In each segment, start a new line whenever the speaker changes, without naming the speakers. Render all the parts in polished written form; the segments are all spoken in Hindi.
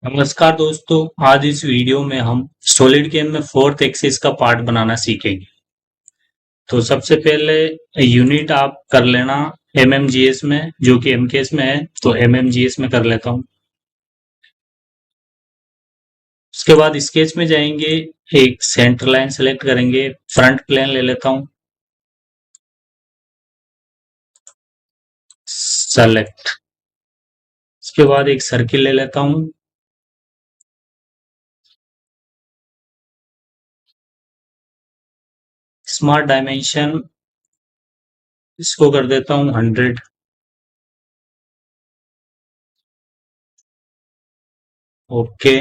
नमस्कार दोस्तों। आज इस वीडियो में हम सॉलिड गेम में फोर्थ एक्सिस का पार्ट बनाना सीखेंगे। तो सबसे पहले यूनिट आप कर लेना एमएमजीएस में, जो कि एमकेएस में है, तो एमएमजीएस में कर लेता हूँ। उसके बाद स्केच में जाएंगे, एक सेंटर लाइन सेलेक्ट करेंगे, फ्रंट प्लेन ले लेता हूँ, सेलेक्ट। उसके बाद एक सर्किल ले लेता हूँ, स्मार्ट डायमेंशन इसको कर देता हूँ 100। ओके।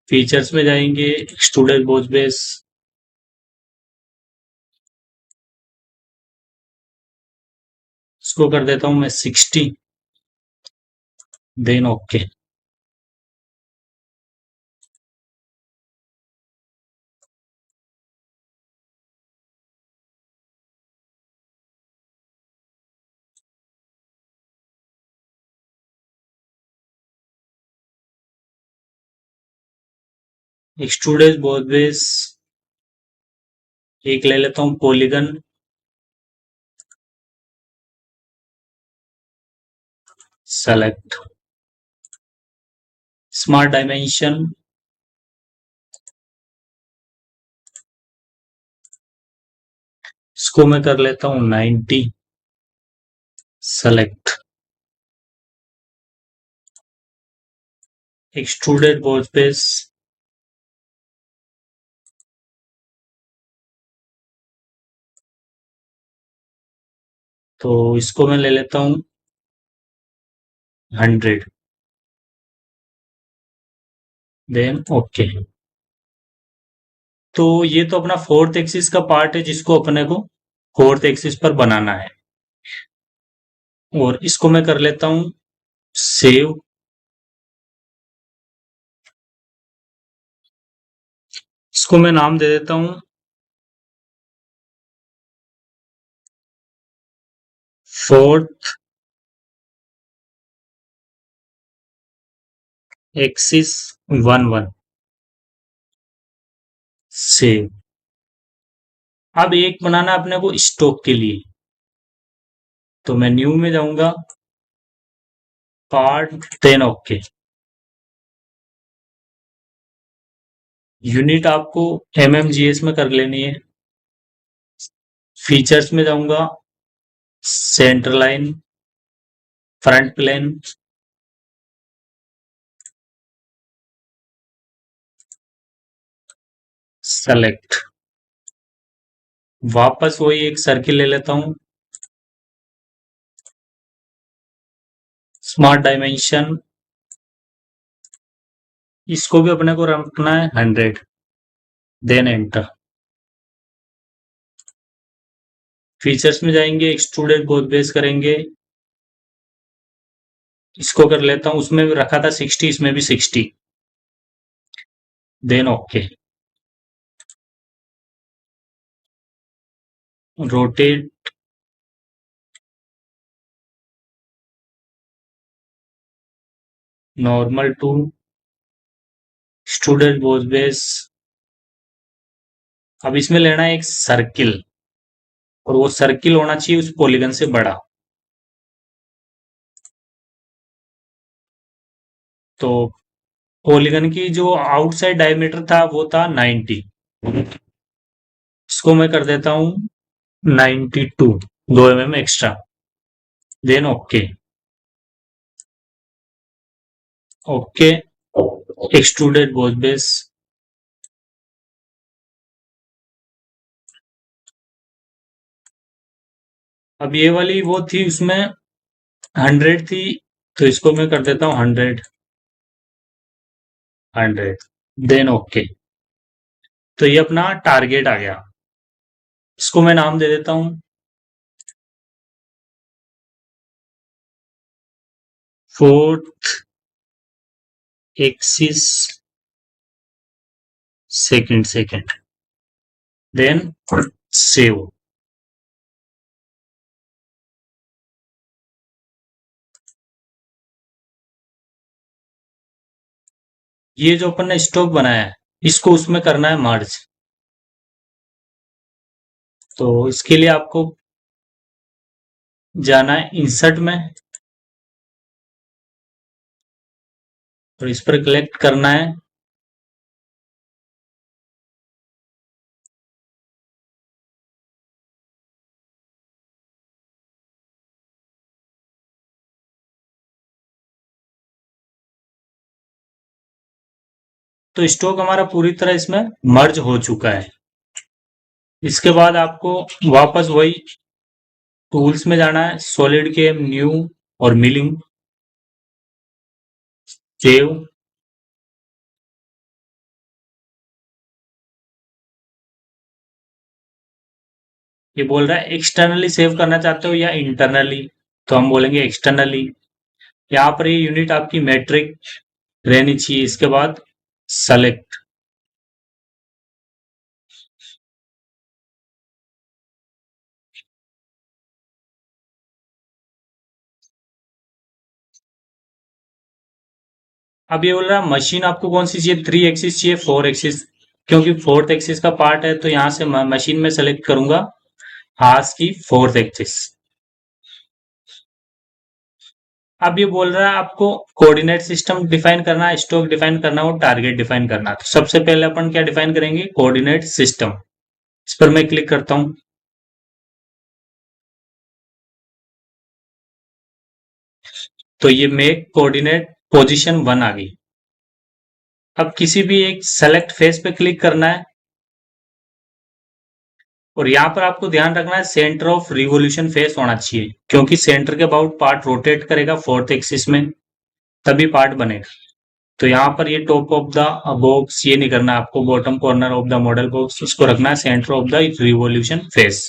फीचर्स में जाएंगे, एक्सट्रूडेड बॉस बेस इसको कर देता हूँ मैं 60, then okay. Extruded boss base एक ले लेता हूँ, पॉलीगन सेलेक्ट, स्मार्ट डायमेंशन इसको मैं कर लेता हूँ 90, सेलेक्ट। एक्सट्रूडेड बॉस बेस तो इसको मैं ले लेता हूँ 100, देन ओके। तो ये तो अपना फोर्थ एक्सिस का पार्ट है, जिसको अपने को फोर्थ एक्सिस पर बनाना है। और इसको मैं कर लेता हूँ सेव। इसको मैं नाम दे देता हूँ फोर्थ एक्सिस 11, सेव। अब एक बनाना अपने को स्टॉक के लिए, तो मैं न्यू में जाऊंगा, पार्ट, देन ओके। यूनिट आपको एमएमजीएस में कर लेनी है। फीचर्स में जाऊंगा, centre line, front plane, select. वापस वही एक सर्किल ले लेता हूं, स्मार्ट डायमेंशन इसको भी अपने को रखना है 100, देन एंटर। फीचर्स में जाएंगे, एक्सट्रूडेड बोथ बेस करेंगे, इसको कर लेता हूं, उसमें भी रखा था 60, इसमें भी 60, then okay. Rotate, normal to extruded both base. अब इसमें लेना है एक सर्किल, और वो सर्किल होना चाहिए उस पॉलीगन से बड़ा। तो पॉलीगन की जो आउटसाइड डायमीटर था वो था 90, इसको मैं कर देता हूं 92, 2 mm extra, then okay. Okay, extruded both base. अब ये वाली वो थी, उसमें 100 थी, तो इसको मैं कर देता हूँ 100, 100, देन ओके। तो ये अपना टारगेट आ गया। इसको मैं नाम दे देता हूँ fourth axis second, then save. ये जो अपन ने स्टॉक बनाया है इसको उसमें करना है मर्ज। तो इसके लिए आपको जाना है इंसर्ट में और इस पर क्लिक करना है। तो स्टॉक हमारा पूरी तरह इसमें मर्ज हो चुका है। इसके बाद आपको वापस वही टूल्स में जाना है, सॉलिड के न्यू और मिलिंग, सेव। ये बोल रहा है एक्सटर्नली सेव करना चाहते हो या इंटरनली, तो हम बोलेंगे एक्सटर्नली। यहाँ पर ये यूनिट आपकी मैट्रिक रहनी चाहिए। इसके बाद सेलेक्ट। अब ये बोल रहा है मशीन आपको कौन सी चाहिए, 3 एक्सिस चाहिए 4 एक्सिस, क्योंकि 4th एक्सिस का पार्ट है तो यहाँ से मशीन में सेलेक्ट करूंगा आज की 4th एक्सिस। अब ये बोल रहा है आपको कोऑर्डिनेट सिस्टम डिफाइन करना है, स्टॉक डिफाइन करना है और टारगेट डिफाइन करना है। तो सबसे पहले अपन क्या डिफाइन करेंगे, कोऑर्डिनेट सिस्टम। इस पर मैं क्लिक करता हूं तो ये मेक कोऑर्डिनेट पोजीशन 1 आ गई। अब किसी भी एक सेलेक्ट फेस पे क्लिक करना है और यहाँ पर आपको ध्यान रखना है सेंटर ऑफ रिवोल्यूशन फेस होना चाहिए, क्योंकि सेंटर के अबाउट पार्ट रोटेट करेगा 4th एक्सिस में, तभी पार्ट बनेगा। तो यहाँ पर ये टॉप ऑफ द बॉक्स ये नहीं करना आपको, bottom corner of the model box उसको रखना है centre of the revolution face.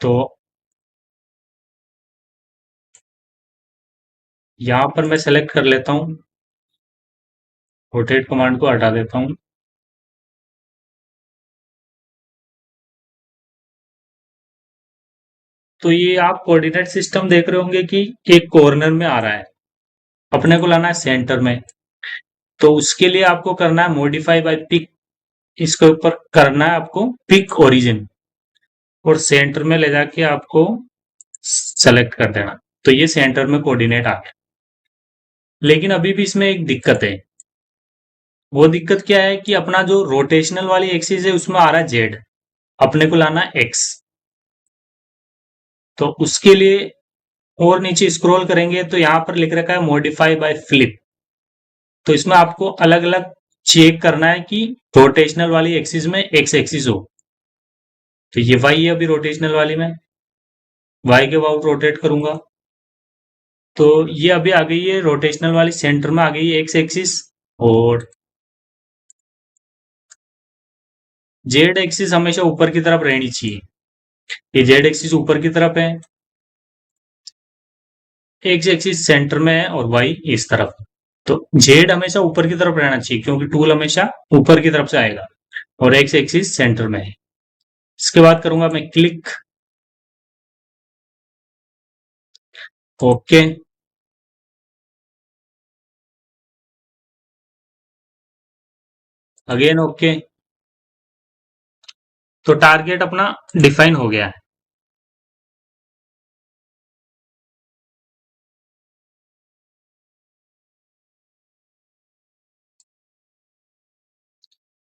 तो यहाँ पर मैं सेलेक्ट कर लेता हूँ, रोटेट कमांड को हटा देता हूँ। तो ये आप कोऑर्डिनेट सिस्टम देख रहे होंगे कि एक कॉर्नर में आ रहा है, अपने को लाना है सेंटर में। तो उसके लिए आपको करना है मॉडिफाई बाय पिक, इसके ऊपर करना है आपको पिक ओरिजिन और सेंटर में ले जाके आपको सेलेक्ट कर देना। तो ये सेंटर में कोऑर्डिनेट आ गया। लेकिन अभी भी इसमें एक दिक्कत है। वो दिक्कत क्या है कि अपना जो रोटेशनल वाली एक्सिस है उसमें आ रहा है जेड, अपने को लाना है एक्स। तो उसके लिए और नीचे स्क्रॉल करेंगे तो यहाँ पर लिख रखा है मॉडिफाई बाय फ्लिप। तो इसमें आपको अलग अलग चेक करना है कि रोटेशनल वाली एक्सिस में एक्स एक्सिस हो। तो ये वाई है अभी रोटेशनल वाली में, वाई के अबाउट रोटेट करूंगा तो ये अभी आ गई है रोटेशनल वाली, सेंटर में आ गई है एक्स एक्सिस। और जेड एक्सिस हमेशा ऊपर की तरफ रहनी चाहिए। ये जेड एक्सिस ऊपर की तरफ है, एक्स एक्सिस सेंटर में है और वाई इस तरफ। तो जेड हमेशा ऊपर की तरफ रहना चाहिए क्योंकि टूल हमेशा ऊपर की तरफ से आएगा और एक्स एक्सिस सेंटर में है। इसके बाद करूंगा मैं क्लिक, ओके, अगेन ओके। तो टारगेट अपना डिफाइन हो गया है।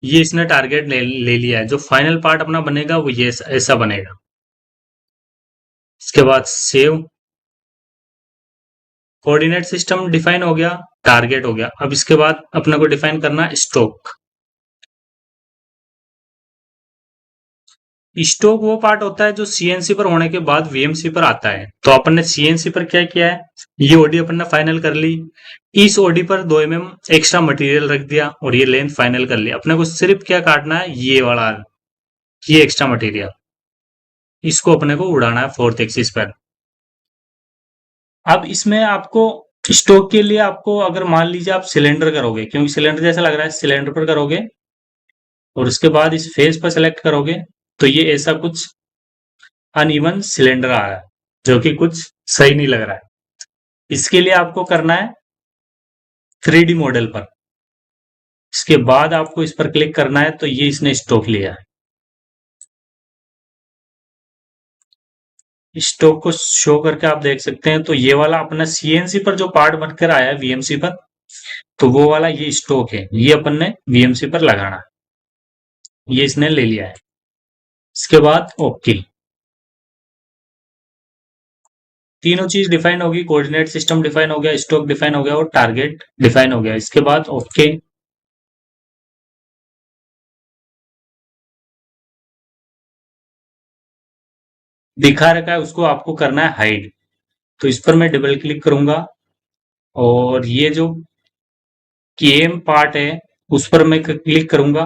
ये इसने टारगेट ले लिया है। जो फाइनल पार्ट अपना बनेगा वो ये ऐसा बनेगा। इसके बाद सेव, कोऑर्डिनेट सिस्टम डिफाइन हो गया, टारगेट हो गया। अब इसके बाद अपने को डिफाइन करना स्टॉक। स्टॉक वो पार्ट होता है जो सीएनसी पर होने के बाद वीएमसी पर आता है। तो अपन ने सीएनसी पर क्या किया है, ये ओडी अपन ने फाइनल कर ली, इस ओडी पर 2 mm एक्स्ट्रा मटेरियल रख दिया और ये लेंथ फाइनल कर लिया। अपने को सिर्फ क्या काटना है, ये वाला, ये एक्स्ट्रा मटेरियल, इसको अपने को उड़ाना है 4th एक्सिस पर। अब इसमें आपको स्टॉक के लिए आपको अगर मान लीजिए आप सिलेंडर करोगे, क्योंकि सिलेंडर जैसा लग रहा है, सिलेंडर पर करोगे और उसके बाद इस फेस पर सेलेक्ट करोगे तो ये ऐसा कुछ अनइवन सिलेंडर आ रहा है जो कि कुछ सही नहीं लग रहा है। इसके लिए आपको करना है 3D मॉडल पर। इसके बाद आपको इस पर क्लिक करना है, तो ये इसने स्टॉक लिया है। स्टॉक को शो करके आप देख सकते हैं, तो ये वाला अपना सीएनसी पर जो पार्ट बनकर आया है वीएमसी पर, तो वो वाला ये स्टॉक है, ये अपन ने वीएमसी पर लगाना है। ये इसने ले लिया है। इसके बाद ओके, तीनों चीज डिफाइन होगी, कोऑर्डिनेट सिस्टम डिफाइन हो गया, स्टॉक डिफाइन हो गया और टारगेट डिफाइन हो गया। इसके बाद ओके, दिखा रखा है उसको आपको करना है हाइड। तो इस पर मैं डबल क्लिक करूंगा और ये जो केएम पार्ट है उस पर मैं क्लिक करूंगा।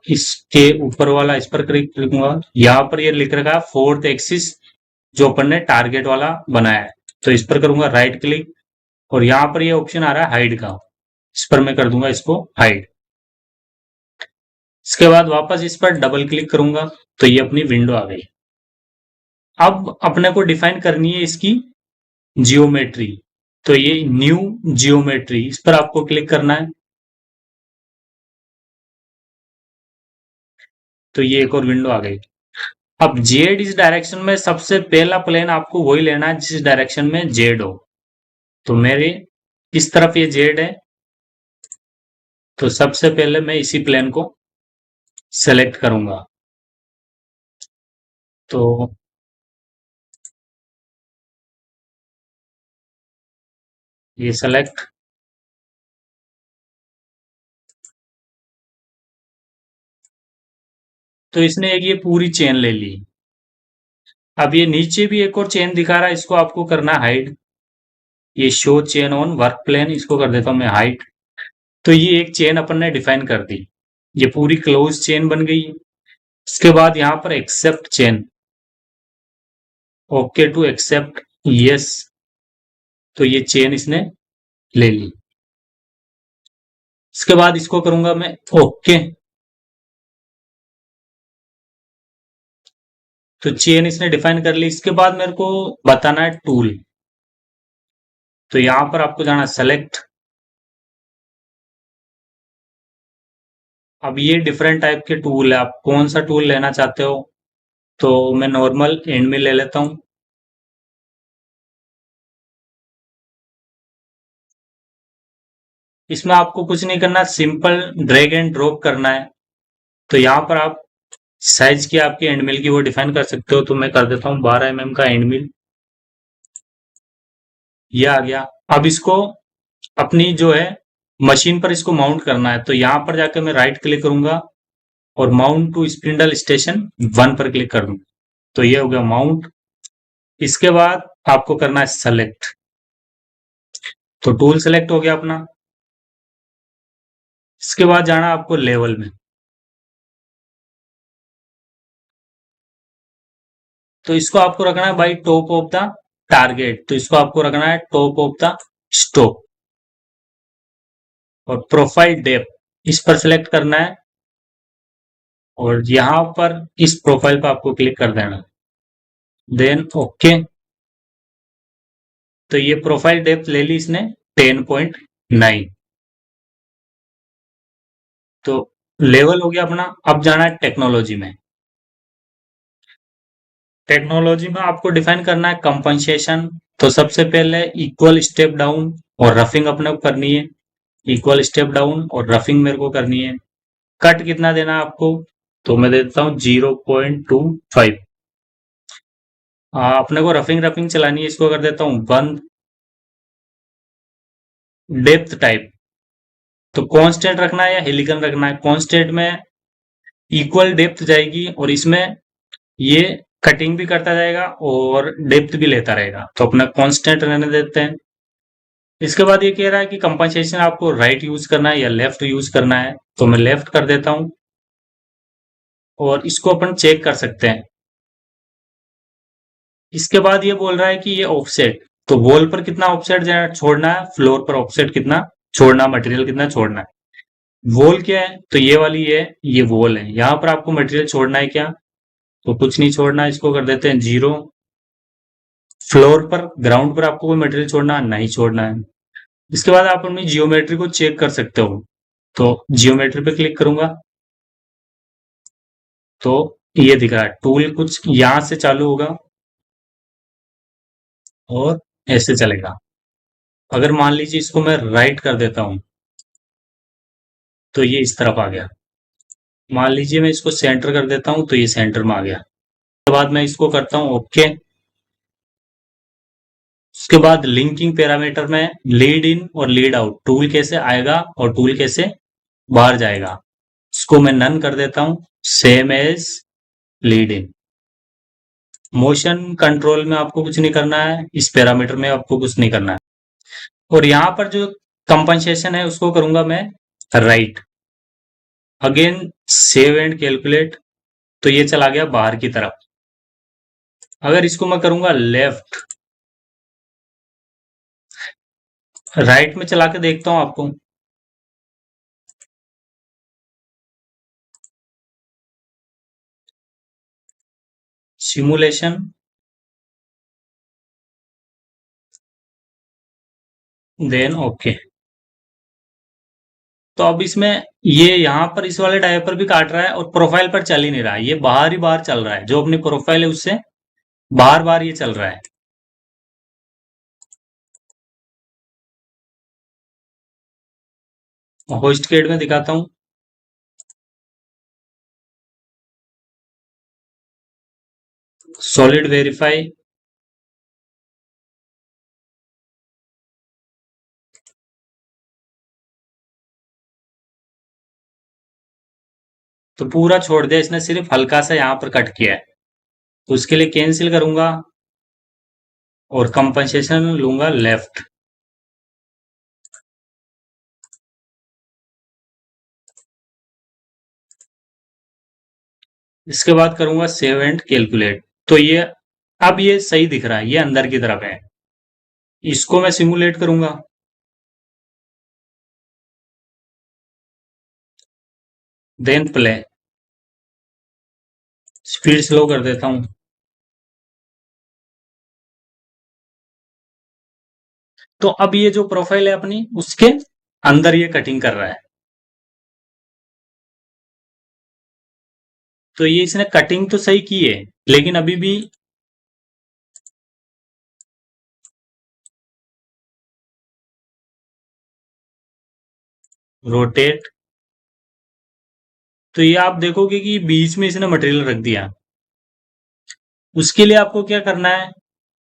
इसके ऊपर वाला इस पर क्लिक करूंगा। यहाँ पर ये लिख रखा है फोर्थ एक्सिस, जो अपन ने टारगेट वाला बनाया है। तो इस पर करूंगा राइट क्लिक और यहाँ पर ये ऑप्शन आ रहा है हाइड का, इस पर मैं कर दूंगा इसको हाइड। इसके बाद वापस इस पर डबल क्लिक करूंगा तो ये अपनी विंडो आ गई। अब अपने को डिफाइन करनी है इसकी जियोमेट्री। तो ये न्यू जियोमेट्री, इस पर आपको क्लिक करना है। तो ये एक और विंडो आ गई। अब जेड इस डायरेक्शन में सबसे पहला प्लेन आपको वही लेना है जिस डायरेक्शन में जेड हो। तो मेरे इस तरफ ये जेड है, तो सबसे पहले मैं इसी प्लेन को सेलेक्ट करूंगा। तो ये सेलेक्ट, तो इसने एक ये पूरी चेन ले ली। अब ये नीचे भी एक और चेन दिखा रहा है, इसको आपको करना है हाइड। ये show chain on work plane, इसको कर देता हूं मैं हाइड। तो ये एक चेन अपन ने डिफाइन कर दी, ये पूरी क्लोज चेन बन गई। इसके बाद यहाँ पर accept chain, okay to accept yes, तो ये चेन इसने ले ली। इसके बाद इसको करूंगा मैं ओके। तो चेन इसने डिफाइन कर ली। इसके बाद मेरे को बताना है टूल। तो यहां पर आपको जाना सेलेक्ट। अब ये डिफरेंट टाइप के टूल है, आप कौन सा टूल लेना चाहते हो। तो मैं नॉर्मल एंड में ले लेता हूं। इसमें आपको कुछ नहीं करना, सिंपल ड्रैग एंड ड्रॉप करना है। तो यहाँ पर आप साइज की आपकी एंड मिल की वो डिफाइन कर सकते हो। तो मैं कर देता हूँ 12 mm का एंड मिल, ये आ गया। अब इसको अपनी जो है मशीन पर इसको माउंट करना है। तो यहाँ पर जाकर मैं राइट क्लिक करूंगा और माउंट टू स्पिंडल स्टेशन 1 पर क्लिक कर दूंगा। तो ये हो गया माउंट। इसके बाद आपको करना है सेलेक्ट। तो टूल सेलेक्ट हो गया अपना। इसके बाद जाना आपको लेवल में। तो इसको आपको रखना है भाई टॉप ऑफ द टारगेट, तो इसको आपको रखना है टॉप ऑफ द स्टॉक। और प्रोफाइल डेप्थ इस पर सिलेक्ट करना है और यहां पर इस प्रोफाइल पर आपको क्लिक कर देना, देन ओके। तो ये प्रोफाइल डेप्थ ले ली इसने 10.9। तो लेवल हो गया अपना। अब जाना है टेक्नोलॉजी में। टेक्नोलॉजी में आपको डिफाइन करना है कंपनसेशन। तो सबसे पहले इक्वल स्टेप डाउन और रफिंग अपने को करनी है। इक्वल स्टेप डाउन और रफिंग मेरे को करनी है। कट कितना देना है आपको, तो मैं देता हूं 0.25। अपने को रफिंग रफिंग चलानी है, इसको कर देता हूं बंद। डेप्थ टाइप तो कांस्टेंट रखना है या हेलिकन रखना है। कांस्टेंट में इक्वल डेप्थ जाएगी और इसमें ये कटिंग भी करता जाएगा और डेप्थ भी लेता रहेगा। तो अपना कांस्टेंट रहने देते हैं। इसके बाद ये कह रहा है कि कंपनसेशन आपको राइट यूज करना है या लेफ्ट यूज करना है। तो मैं लेफ्ट कर देता हूं और इसको अपन चेक कर सकते हैं। इसके बाद ये बोल रहा है कि ये ऑफसेट, तो वॉल पर कितना ऑफसेट छोड़ना है, फ्लोर पर ऑफसेट कितना छोड़ना, मटेरियल कितना छोड़ना है। वॉल क्या है, तो ये वाली ये वॉल है। यहाँ पर आपको मटेरियल छोड़ना है क्या, तो कुछ नहीं छोड़ना है, इसको कर देते हैं 0। फ्लोर पर ग्राउंड पर आपको कोई मटेरियल छोड़ना नहीं छोड़ना है। इसके बाद आप अपनी जियोमेट्री को चेक कर सकते हो। तो जियोमेट्री पे क्लिक करूंगा तो ये दिख रहा है टूल कुछ यहां से चालू होगा और ऐसे चलेगा। अगर मान लीजिए इसको मैं राइट कर देता हूं तो ये इस तरफ आ गया। मान लीजिए मैं इसको सेंटर कर देता हूं तो ये सेंटर में आ गया। उसके बाद मैं इसको करता हूं ओके। उसके बाद लिंकिंग पैरामीटर में लीड इन और लीड आउट टूल कैसे आएगा और टूल कैसे बाहर जाएगा, इसको मैं नन कर देता हूं, same as lead in. Motion control में आपको कुछ नहीं करना है, इस पैरामीटर में आपको कुछ नहीं करना है। और यहां पर जो कंपनसेशन है उसको करूंगा मैं right. Again save and calculate तो ये चला गया बाहर की तरफ। अगर इसको मैं करूंगा लेफ्ट, राइट में चला के देखता हूं आपको। Simulation then okay. तो अब इसमें ये यहाँ पर इस वाले डायपर भी काट रहा है और प्रोफाइल पर चल ही नहीं रहा है, ये बाहर ही बाहर चल रहा है, जो अपनी प्रोफाइल है उससे बार बार ये चल रहा है। होस्ट केड में दिखाता हूँ। सॉलिड वेरीफाई, तो पूरा छोड़ दिया इसने, सिर्फ हल्का सा यहाँ पर कट किया है। तो उसके लिए कैंसिल करूंगा और कंपनसेशन लूंगा लेफ्ट। इसके बाद करूंगा सेव एंड कैलकुलेट। तो ये अब ये सही दिख रहा है, ये अंदर की तरफ है। इसको मैं सिमुलेट करूंगा। देन प्ले, स्पीड स्लो कर देता हूं। तो अब ये जो प्रोफाइल है अपनी उसके अंदर ये कटिंग कर रहा है। तो ये इसने कटिंग तो सही की है लेकिन अभी भी रोटेट, तो ये आप देखोगे कि बीच में इसने मटेरियल रख दिया। उसके लिए आपको क्या करना है,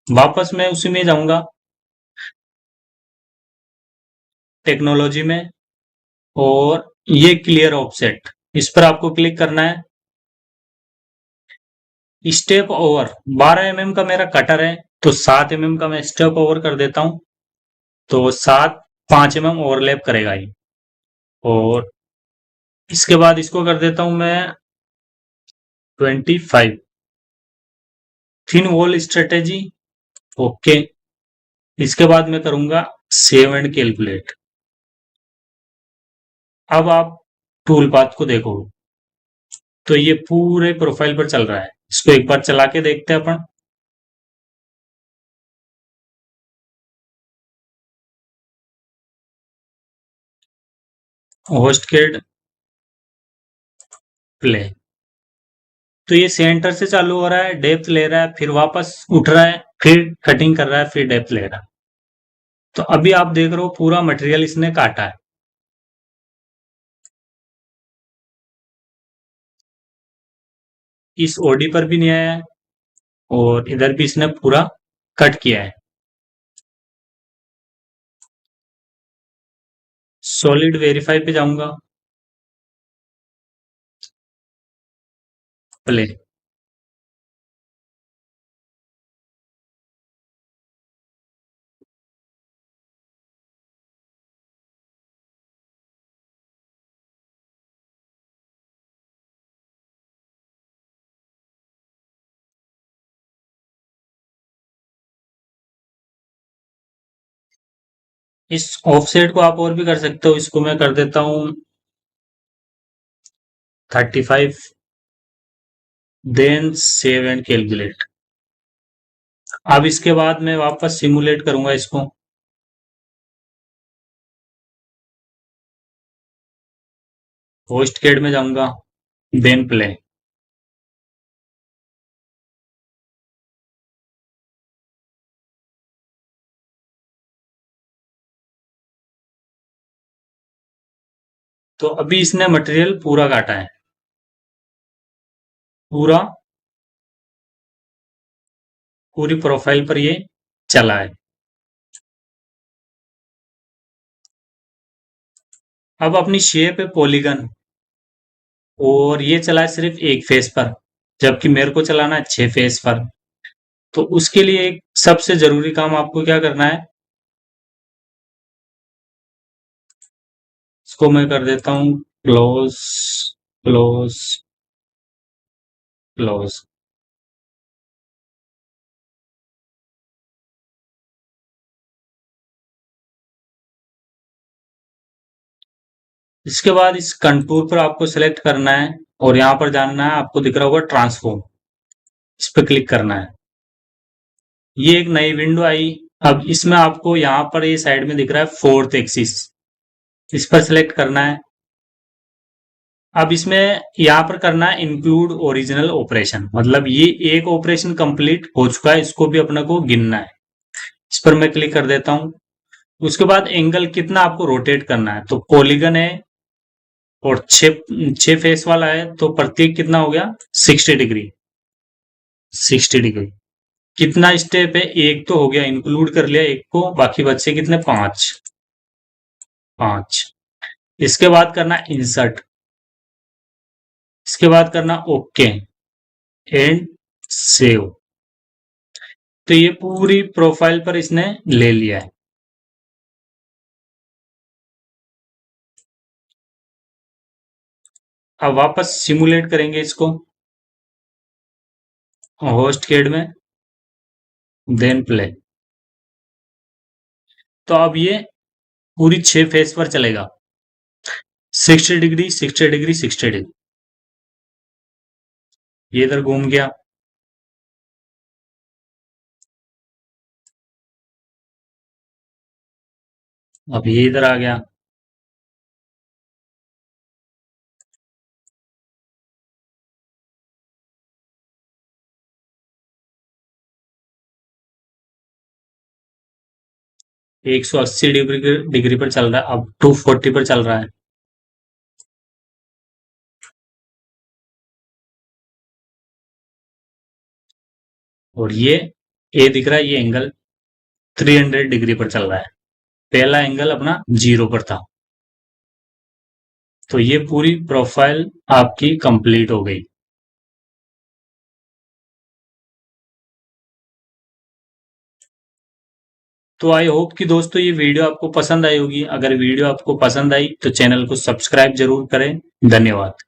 वापस मैं उसी में जाऊंगा टेक्नोलॉजी में, और ये क्लियर ऑफसेट इस पर आपको क्लिक करना है। स्टेप ओवर 12 mm का मेरा कटर है तो 7 mm का मैं स्टेप ओवर कर देता हूं। तो 5 mm ओवरलैप करेगा ये। और इसके बाद इसको कर देता हूं मैं 25। Thin wall strategy okay. इसके बाद मैं करूंगा सेव एंड कैलकुलेट। अब आप टूल पाथ को देखो तो ये पूरे प्रोफाइल पर चल रहा है। इसको एक बार चला के देखते हैं अपन। होस्ट केड प्ले, तो ये सेंटर से चालू हो रहा है, डेप्थ ले रहा है, फिर वापस उठ रहा है, फिर कटिंग कर रहा है, फिर डेप्थ ले रहा है। तो अभी आप देख रहे हो पूरा मटेरियल इसने काटा है। इस ओडी पर भी नहीं आया है और इधर भी इसने पूरा कट किया है। सॉलिड वेरीफाई पे जाऊंगा, प्ले। इस ऑफसेट को आप और भी कर सकते हो, इसको मैं कर देता हूं 35। Then save and calculate. अब इसके बाद मैं वापस सिमुलेट करूंगा इसको। होस्ट कैड में जाऊंगा, देन प्ले। तो अभी इसने मटेरियल पूरा काटा है, पूरा पूरी प्रोफाइल पर ये चला है। अब अपनी शेप है पॉलीगन, और ये चला है सिर्फ एक फेस पर, जबकि मेरे को चलाना है 6 फेस पर। तो उसके लिए एक सबसे जरूरी काम आपको क्या करना है, इसको मैं कर देता हूं क्लोज, क्लोज, क्लोज। इसके बाद इस कंटूर पर आपको सिलेक्ट करना है, और यहां पर जानना है, आपको दिख रहा होगा ट्रांसफॉर्म, इस पर क्लिक करना है। ये एक नई विंडो आई। अब इसमें आपको यहाँ पर ये साइड में दिख रहा है फोर्थ एक्सिस, इस पर सिलेक्ट करना है। अब इसमें यहाँ पर करना है इंक्लूड ओरिजिनल ऑपरेशन, मतलब ये एक ऑपरेशन कंप्लीट हो चुका है, इसको भी अपने को गिनना है। इस पर मैं क्लिक कर देता हूं। उसके बाद एंगल कितना आपको रोटेट करना है, तो पॉलीगन है और छह फेस वाला है, तो प्रत्येक कितना हो गया 60 डिग्री। 60 डिग्री कितना स्टेप है, एक तो हो गया, इंक्लूड कर लिया एक को, बाकी बच्चे कितने, 5, 5। इसके बाद करना इंसर्ट, इसके बाद करना ओके एंड सेव। तो ये पूरी प्रोफाइल पर इसने ले लिया है। अब वापस सिमुलेट करेंगे इसको होस्ट केड में, देन प्ले। तो अब ये पूरी 6 फेस पर चलेगा, 60 डिग्री, 60 डिग्री, 60 डिग्री। ये इधर घूम गया, अब ये इधर आ गया, एक 180 डिग्री पर चल रहा है, अब 240 पर चल रहा है। और ये दिख रहा है, ये एंगल 300 डिग्री पर चल रहा है, पहला एंगल अपना 0 पर था। तो ये पूरी प्रोफाइल आपकी कंप्लीट हो गई। तो आई होप कि दोस्तों ये वीडियो आपको पसंद आई होगी। अगर वीडियो आपको पसंद आई तो चैनल को सब्सक्राइब जरूर करें। धन्यवाद।